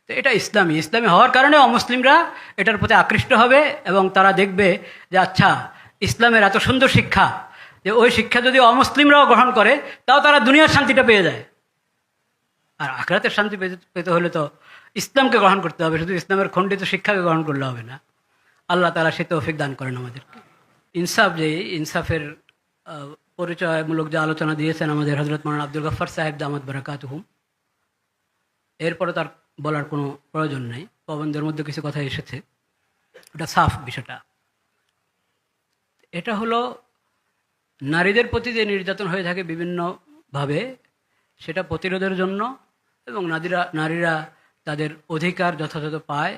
তো এটা ইসলামী হওয়ার কারণে অমুসলিমরা এটার প্রতি আকৃষ্ট হবে এবং তারা দেখবে যে আচ্ছা ইসলামের এত সুন্দর শিক্ষা, যে ওই শিক্ষা যদি অমুসলিমরাও গ্রহণ করে তাও তারা দুনিয়ার শান্তিটা পেয়ে যায়। আর আখিরাতের শান্তি পেতে হলে তো ইসলামকে গ্রহণ করতে হবে, শুধু ইসলামের খণ্ডিত শিক্ষাকে গ্রহণ করলে হবে না। আল্লাহ তাআলা সে তৌফিক দান করেন আমাদেরকে। ইনসাফের পরিচয়মূলক যে আলোচনা দিয়েছেন আমাদের হযরত মাওলানা আব্দুল গফফার সাহেব দামাত বারাকাতুহুম, এরপরে তার বলার কোনো প্রয়োজন নেই। প্রবন্ধের মধ্যে কিছু কথা এসেছে, ওটা সাফ বিষয়টা। এটা হলো নারীদের প্রতি যে নির্যাতন হয়ে থাকে বিভিন্নভাবে, সেটা প্রতিরোধের জন্য এবং নারীরা তাদের অধিকার যথাযথ পায়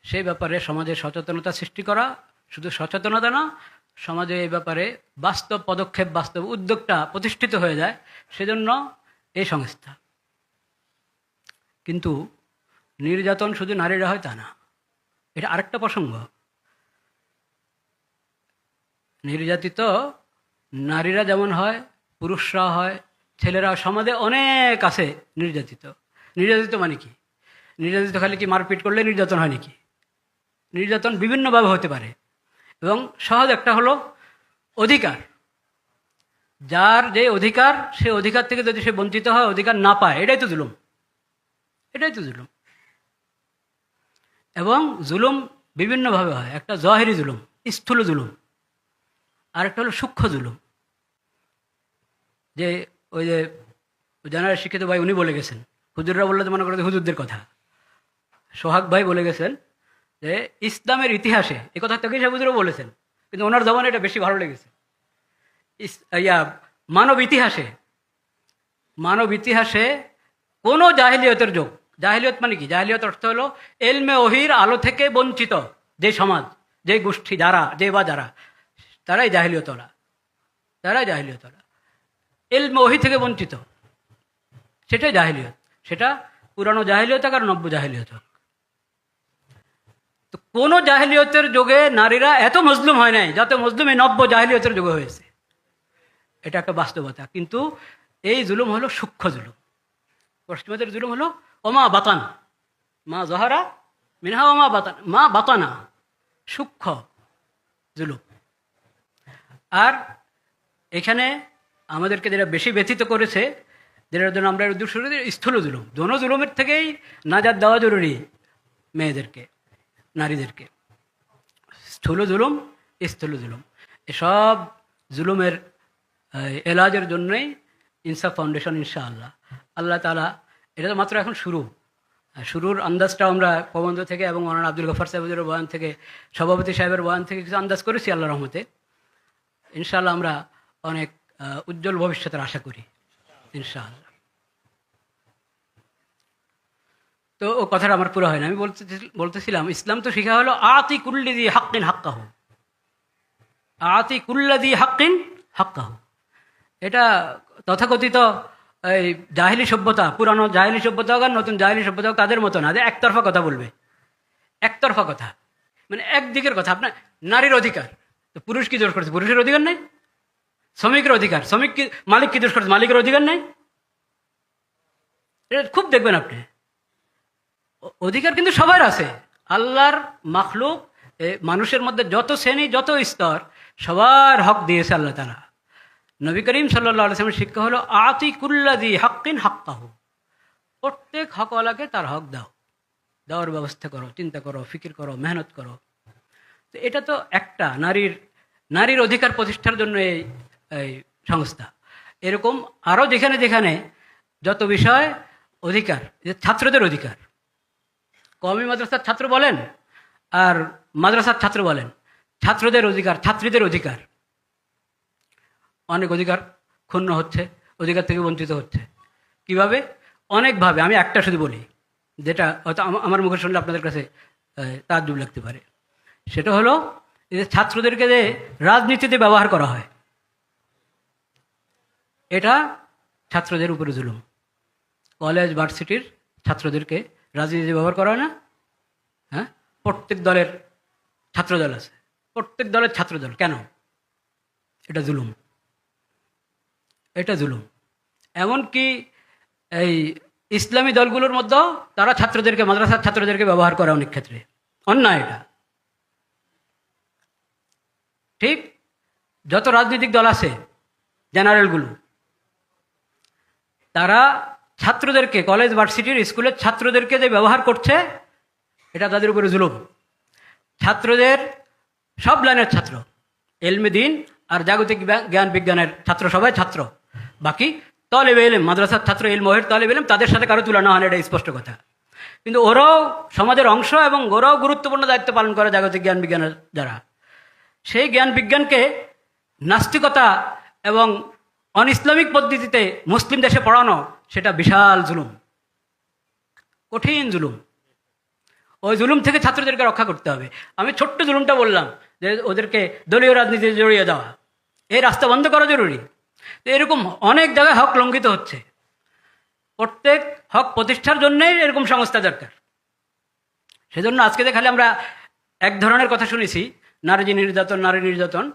সেই ব্যাপারে সমাজে সচেতনতা সৃষ্টি করা, শুধু সচেতনতা না, সমাজে এই ব্যাপারে বাস্তব পদক্ষেপ, বাস্তব উদ্যোগটা প্রতিষ্ঠিত হয়ে যায়, সেজন্য এই সংস্থা। কিন্তু নির্যাতন শুধু নারীরা হয় তা না, এটা আরেকটা প্রসঙ্গ। নির্যাতিত নারীরা যেমন হয়, পুরুষরা হয়, ছেলেরা, সমাজে অনেক আছে নির্যাতিত। নির্যাতিত মানে কি? নির্যাতিত খালি কি মারপিট করলে নির্যাতন হয় নাকি? নির্যাতন বিভিন্নভাবে হতে পারে এবং সহজ একটা হলো অধিকার। যার যে অধিকার, সে অধিকার থেকে যদি সে বঞ্চিত হয়, অধিকার না পায়, এটাই তো জুলুম। এবং জুলুম বিভিন্নভাবে হয়। একটা জহেরি জুলুম, স্থূল জুলুম, আর একটা হলো সূক্ষ্ম জুলুম। যে ওই যে জেনারেল শিক্ষিত ভাই উনি বলে গেছেন, হুজুররা বললে তো মনে করে হুজুরদের কথা। সোহাগ ভাই বলে গেছেন যে ইসলামের ইতিহাসে, এ কথা তো সে হুজুরও বলেছেন, কিন্তু ওনার জবানে এটা বেশি ভালো লেগেছে। মানব ইতিহাসে কোনো জাহিলিয়তের যুগ, জাহিলিয়ত মানে কি? জাহিলিয়ত অর্থ হলো এলমে ওহির আলো থেকে বঞ্চিত যে সমাজ, যে গোষ্ঠী, যারা তারাই জাহিলিয়তরা। এলমে ওহি থেকে বঞ্চিত, সেটাই জাহিলিয়ত। সেটা পুরানো জাহিলিয়ত হোক আর নব্য জাহিলিয়ত হোক। তো কোনো জাহিলিয়তের যুগে নারীরা এত মজলুম হয় নাই যত মজলুম এই নব্য জাহিলিয়তের যুগে হয়েছে। এটা একটা বাস্তবতা। কিন্তু এই জুলুম হলো সূক্ষ্ম জুলুম। পশ্চিমাদের জুলুম হলো ওমা বাতান, মা জহারা মিনহা ওমা বাতান, মা বাতানা, সূক্ষ্ম জুলুম। আর এখানে আমাদেরকে যেটা বেশি ব্যথিত করেছে, যেটার জন্য আমরা স্থূল জুলুম। দোনো জুলুমের থেকেই নাজাত দেওয়া জরুরি মেয়েদেরকে, নারীদেরকে। স্থূল জুলুম, স্থূল জুলুম, এসব জুলুমের এলাজের জন্যই ইনসাফ ফাউন্ডেশন, ইনশাআল্লাহ। আল্লাহ তাআলা, এটা তো মাত্র এখন শুরুর আন্দাজটাও আমরা প্রবন্ধ থেকে এবং মাওলানা আব্দুল গফফার সাহেবের বয়ান থেকে, সভাপতি সাহেবের বয়ান থেকে কিছু আন্দাজ করেছি। আল্লাহর রহমতে ইনশাআল্লাহ আমরা অনেক উজ্জ্বল ভবিষ্যতের আশা করি, ইনশাআল্লাহ। তো ও কথাটা আমার পুরো হয় না। আমি বলতেছিলাম ইসলাম তো শিখা হলো আতি কুল্লিযি হাক্কিন হাক্কাহু, আতি কুল্লিযি হাক্কিন হাক্কাহু। এটা তথাকথিত এই জাহিলি সভ্যতা, পুরানো জাহিলি সভ্যতা হোক আর নতুন জাহিলি সভ্যতা হোক, তাদের মতো না যে একতরফা কথা বলবে। একতরফা কথা মানে একদিকের কথা। আপনার নারীর অধিকার, তো পুরুষ কি দোষ করছে? পুরুষের অধিকার নেই। শ্রমিকের অধিকার, মালিক কি দোষ করছে? মালিকের অধিকার নেই। এটা খুব দেখবেন আপনি, অধিকার কিন্তু সবার আছে। আল্লাহর মাখলুক, মানুষের মধ্যে যত শ্রেণী, যত স্তর, সবার হক দিয়েছে আল্লাহ তাআলা। নবী করিম সাল্লাল্লাহু আলাইহি ওয়াসাল্লামের শিক্ষা হলো আতি কুল্লাযি হাক্কিন হাক্কাহু, প্রত্যেক হকওয়ালাকে তার হক দাও, দেওয়ার ব্যবস্থা করো, চিন্তা করো, ফিকির করো, মেহনত করো। তো এটা তো একটা নারীর অধিকার প্রতিষ্ঠার জন্য এই সংস্থা। এরকম আরও যেখানে যেখানে যত বিষয় অধিকার, ছাত্রদের অধিকার, কওমি মাদ্রাসার ছাত্র বলেন আর মাদ্রাসার ছাত্র বলেন, ছাত্রদের অধিকার, ছাত্রীদের অধিকার, অনেক অধিকার ক্ষুণ্ণ হচ্ছে, অধিকার থেকে বঞ্চিত হচ্ছে। কিভাবে? অনেকভাবে। আমি একটা শুধু বলি, যেটা হয়তো আমার মুখে শুনলে আপনাদের কাছে তাজ্জুব লাগতে পারে। সেটা হলো যে ছাত্রদেরকে যে রাজনীতিতে ব্যবহার করা হয়, এটা ছাত্রদের উপরে জুলুম। কলেজ ভার্সিটির ছাত্রদেরকে রাজনীতিতে ব্যবহার করা হয় না? হ্যাঁ, প্রত্যেক দলের ছাত্রদল আছে, প্রত্যেক দলের ছাত্রদল। কেন? এটা জুলুম, এটা জুলুম। এমনকি এই ইসলামী দলগুলোর মধ্যেও তারা ছাত্রদেরকে, মাদ্রাসার ছাত্রদেরকে ব্যবহার করে অনেক ক্ষেত্রে। অন্যায় এটা। ঠিক যত রাজনৈতিক দল আছে জেনারেলগুলো, তারা ছাত্রদেরকে, কলেজ ভার্সিটির স্কুলের ছাত্রদেরকে যে ব্যবহার করছে, এটা তাদের উপরে জুলুম। ছাত্রদের, সব লাইনের ছাত্র, এলমে দিন আর জাগতিক জ্ঞান বিজ্ঞানের ছাত্র, সবাই ছাত্র। বাকি তলেবে এলেম, মাদ্রাসার ছাত্র, ইলমহের তলেবে এলেম, তাদের সাথে কারো তুলনা হয় না, এটা স্পষ্ট কথা। কিন্তু ওরাও সমাজের অংশ এবং ওরাও গুরুত্বপূর্ণ দায়িত্ব পালন করে জাগতিক জ্ঞান বিজ্ঞানের দ্বারা। সেই জ্ঞান বিজ্ঞানকে নাস্তিকতা এবং অন ইসলামিক পদ্ধতিতে মুসলিম দেশে পড়ানো, সেটা বিশাল জুলুম, কঠিন জুলুম। ওই জুলুম থেকে ছাত্রদেরকে রক্ষা করতে হবে। আমি ছোট্ট জুলুমটা বললাম যে ওদেরকে দলীয় রাজনীতিতে জড়িয়ে দেওয়া, এই রাস্তা বন্ধ করা জরুরি। এরকম অনেক জায়গায় হক লঙ্ঘিত হচ্ছে। প্রত্যেক হক প্রতিষ্ঠার জন্যই এরকম সংস্থা দরকার। সেজন্য আজকে খালি আমরা এক ধরনের কথা শুনেছি, নারী নির্যাতন, নারী নির্যাতন,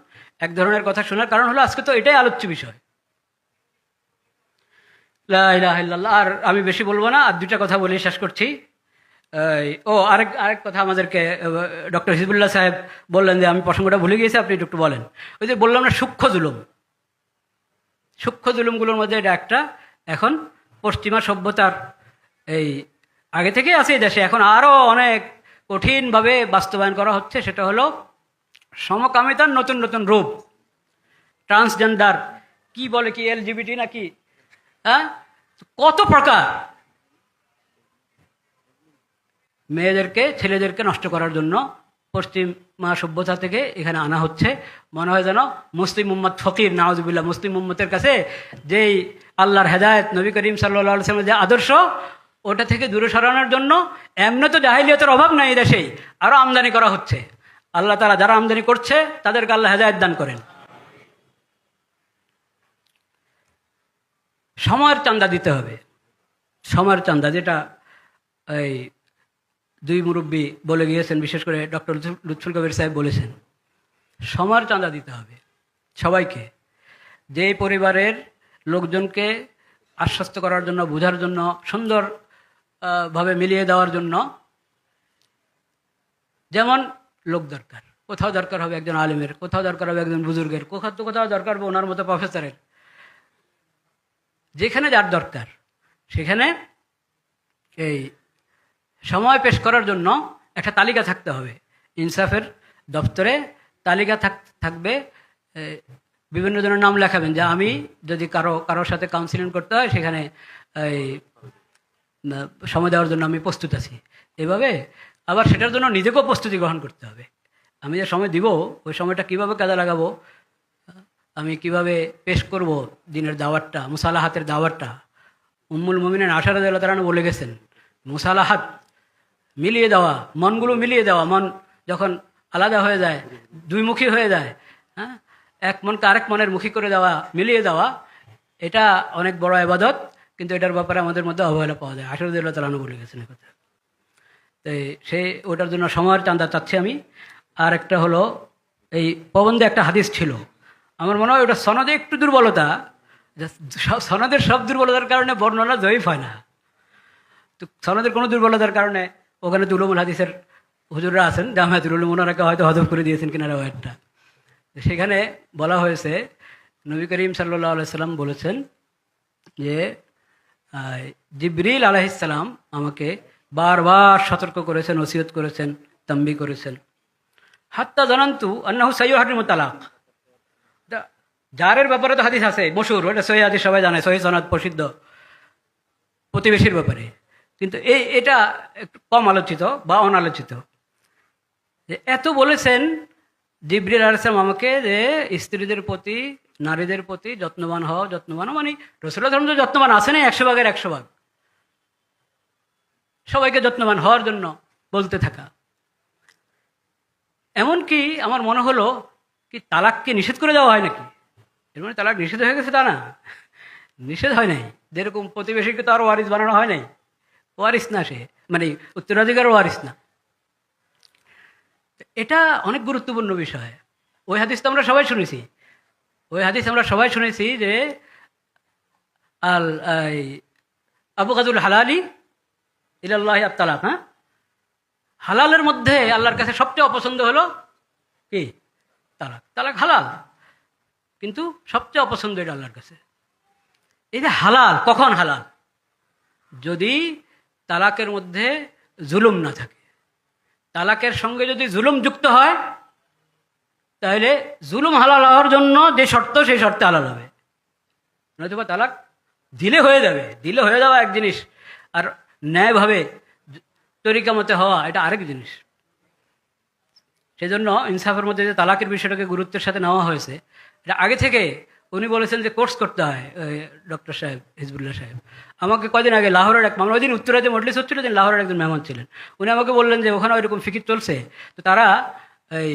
এক ধরনের কথা শোনার কারণ হলো আজকে তো এটাই আলোচ্য বিষয়। লা ইলাহা ইল্লাল্লাহ। আর আমি বেশি বলবো না, আর দুইটা কথা বলে শেষ করছি। আরেক কথা আমাদেরকে ডক্টর হিজবুল্লাহ সাহেব বললেন, যে আমি প্রসঙ্গটা ভুলে গিয়েছি, আপনি একটু বলেন। ওই যে বললাম না সূক্ষ্ম জুলুম, সূক্ষ্ম জুলুমগুলোর মধ্যে এটা একটা। এখন পশ্চিমা সভ্যতার এই আগে থেকেই আছে এই দেশে, এখন আরও অনেক কঠিনভাবে বাস্তবায়ন করা হচ্ছে। সেটা হলো সমকামিতার নতুন নতুন রূপ, ট্রান্সজেন্ডার, কি বলে কি এলজিবিটি নাকি, হ্যাঁ, কত প্রকার। মেয়েদেরকে, ছেলেদেরকে নষ্ট করার জন্য পশ্চিমা সভ্যতা থেকে এখানে আনা হচ্ছে। মনে হয় যেন মুসলিম উম্মত ফকির, নাউজুবিল্লাহ। মুসলিম উম্মতের কাছে যেই আল্লাহর হেদায়েত, নবী করিম সাল্লাল্লাহু আলাইহি ওয়াসাল্লামের যে আদর্শ, ওটা থেকে দূরে সরানোর জন্য এমনি তো জাহিলিয়তের অভাব নাই এই দেশেই, আরও আমদানি করা হচ্ছে। আল্লাহ তাআলা যারা আমদানি করছে তাদেরকে আল্লাহ হেদায়েত দান করেন। সময়ের চান্দা দিতে হবে, সময়ের চান্দা, যেটা এই দুই মুরব্বী বলে গিয়েছেন, বিশেষ করে ডক্টর লুৎফুল কবির সাহেব বলেছেন, সময়ের চাঁদা দিতে হবে সবাইকে। যে পরিবারের লোকজনকে আশ্বস্ত করার জন্য, বোঝার জন্য, সুন্দর ভাবে মিলিয়ে দেওয়ার জন্য যেমন লোক দরকার, কোথাও দরকার হবে একজন আলেমের, কোথাও দরকার হবে একজন বুজুর্গের, কোথাও দরকার হবে ওনার মতো প্রফেসরের। যেখানে যার দরকার সেখানে এই সময় পেশ করার জন্য একটা তালিকা থাকতে হবে। ইনসাফের দপ্তরে তালিকা থাকবে, বিভিন্ন জনের নাম লেখাবেন, যে আমি যদি কারোর সাথে কাউন্সিলিং করতে হয় সেখানে এই সময় দেওয়ার জন্য আমি প্রস্তুত আছি। এভাবে আবার সেটার জন্য নিজেকেও প্রস্তুতি গ্রহণ করতে হবে। আমি যে সময় দিব, ওই সময়টা কিভাবে কাজে লাগাবো, আমি কিভাবে পেশ করব দিনের দাওয়াতটা, মুসালাহাতের দাওয়াতটা। উম্মুল মুমিনিন আয়েশা রাদিয়াল্লাহু তাআলা বলে গেছেন, মুসালাহাত মিলিয়ে দেওয়া, মনগুলো মিলিয়ে দেওয়া। মন যখন আলাদা হয়ে যায়, দুইমুখী হয়ে যায়, হ্যাঁ, এক মনকে আরেক মনের মুখী করে দেওয়া, মিলিয়ে দেওয়া, এটা অনেক বড় ইবাদত। কিন্তু এটার ব্যাপারে আমাদের মধ্যে অবহেলা পাওয়া যায়। আয়েশা রাদিয়াল্লাহু তাআলা বলে গেছেন কথা। তো ওটার জন্য সময়ের চান্দা চাচ্ছি আমি। আর একটা হলো, এই প্রবন্ধে একটা হাদিস ছিল, আমার মনে হয় ওটা সনদে একটু দুর্বলতা, সনদের সব দুর্বলতার কারণে বর্ণনা জয়ীফ হয় না। তো সনদের কোনো দুর্বলতার কারণে ওখানে উলুমুল হাদিসের হুজুররা আছেন, জামিয়াতুল উলুম, ওনারাকে হয়তো হজম করে দিয়েছেন কিনারা ওয়ার্ডটা। সেখানে বলা হয়েছে, নবী করিম সাল্লাল্লাহু আলাইহি সাল্লাম বলেছেন যে জিবরিল আলাইহিস সালাম আমাকে বারবার সতর্ক করেছেন, ওসিয়ত করেছেন, তাম্বি করেছেন। হাত্তা জানান্তু আন্নাহু সাইয়্যুহারিমুত তালাক। জারের ব্যাপারে তো হাদিস আছে মশহুর, ওটা সহিহ হাদিস, সবাই জানে, সহিহ সনদ প্রসিদ্ধ, প্রতিবেশীর ব্যাপারে। কিন্তু এটা একটু কম আলোচিত বা অনালোচিত। যে এত বলেছেন জিবরিল আলাইহিস সালাম আমাকে, যে স্ত্রীদের প্রতি, নারীদের প্রতি যত্নবান হও, যত্নবান হও, মানে রাসূলুল্লাহ সাল্লাল্লাহু আলাইহি ওয়াসাল্লাম যত্নবান আছেন 100 ভাগের 100 ভাগ, সবাইকে যত্নবান হওয়ার জন্য বলতে থাকা। এমনকি আমার মনে হলো কি, তালাককে নিষেধ করে দেওয়া হয় নাকি? এর মানে তালাক নিষেধ হয়ে গেছে তা না, নিষেধ হয় নাই। যেরকম প্রতিবেশীকে তো আরও ওয়ারিস বানানো হয় নাই, ওয়ারিস না সে, মানে উত্তরাধিকার ওয়ারিস না। এটা অনেক গুরুত্বপূর্ণ বিষয়। ওই হাদিস তো আমরা সবাই শুনেছি, যে আবগাদুল হালালি ইলাল্লাহি আত-তালাক। হ্যাঁ, হালালের মধ্যে আল্লাহর কাছে সবচেয়ে অপছন্দ হলো কি? তালাক। তালাক হালাল, কিন্তু সবচেয়ে অপছন্দ এটা আল্লাহর কাছে। এই যে হালাল, কখন হালাল? যদি তালাকের মধ্যে জুলুম না থাকে। তালাকের সঙ্গে যদি জুলুম যুক্ত হয়, তাহলে জুলুম হালাল হওয়ার জন্য যে শর্ত, সেই শর্তে হালাল হবে। নয়তো তালাক দিলে হয়ে যাবে, দিলে হয়ে যাওয়া এক জিনিস, আর ন্যায়ভাবে তরিকা মতে হওয়া এটা আরেক জিনিস। সেজন্য ইনসাফের মধ্যে যে তালাকের বিষয়টাকে গুরুত্বের সাথে নেওয়া হয়েছে, এটা আগে থেকে উনি বলেছেন যে কোর্স করতে হয়। ডক্টর সাহেব, হিজবুল্লাহ সাহেব আমাকে কদিন আগে লাহোরের এক মামলা, ওই দিন উত্তরাতে মজলিস হচ্ছিল, দিন লাহোরের একজন মেহমান ছিলেন, উনি আমাকে বললেন যে ওখানে ওইরকম ফিকির চলছে। তো তারা এই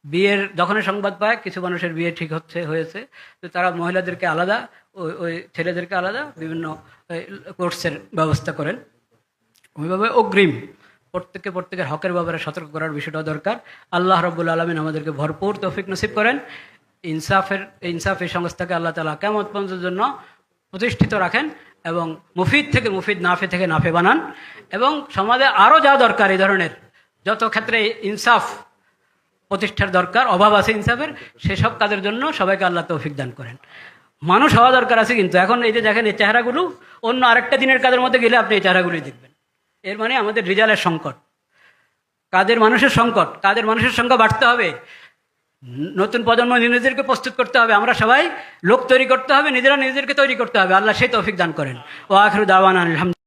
বিয়ের যখনই সংবাদ পায় কিছু মানুষের বিয়ে ঠিক হয়েছে, তো তারা মহিলাদেরকে আলাদা, ওই ছেলেদেরকে আলাদা বিভিন্ন কোর্সের ব্যবস্থা করেন। ওইভাবে অগ্রিম প্রত্যেকের হকের ব্যাপারে সতর্ক করার বিষয়টা দরকার। আল্লাহ রাব্বুল আলামিন আমাদেরকে ভরপুর তৌফিক নসিব করেন। ইনসাফ এই সংস্থাকে আল্লাহ তাআলা কিয়ামত পর্যন্তের জন্য প্রতিষ্ঠিত রাখেন, এবং মুফিদ থেকে মুফিদ, নাফে থেকে নাফে বানান, এবং সমাজে আরও যা দরকার এই ধরনের যত ক্ষেত্রে ইনসাফ প্রতিষ্ঠার দরকার, অভাব আছে ইনসাফের, সেসব কাজের জন্য সবাইকে আল্লাহ তৌফিক দান করেন। মানুষ হওয়া দরকার আছে, কিন্তু এখন এই যে দেখেন এই চেহারাগুলো, অন্য আরেকটা দিনের কাজের মধ্যে গেলে আপনি এই চেহারাগুলোই দেখবেন। এর মানে আমাদের রিজালের সংকট, কাদের মানুষের সংকট, কাদের মানুষের সংখ্যা বাড়তে হবে, নতুন প্রজন্ম নিজেদেরকে প্রস্তুত করতে হবে, আমরা সবাই লোক তৈরি করতে হবে, নিজেরা নিজেদেরকে তৈরি করতে হবে। আল্লাহ সেই তৌফিক দান করেন। ওয়া আখিরু দাওয়ানা আলহামদুলিল্লাহ।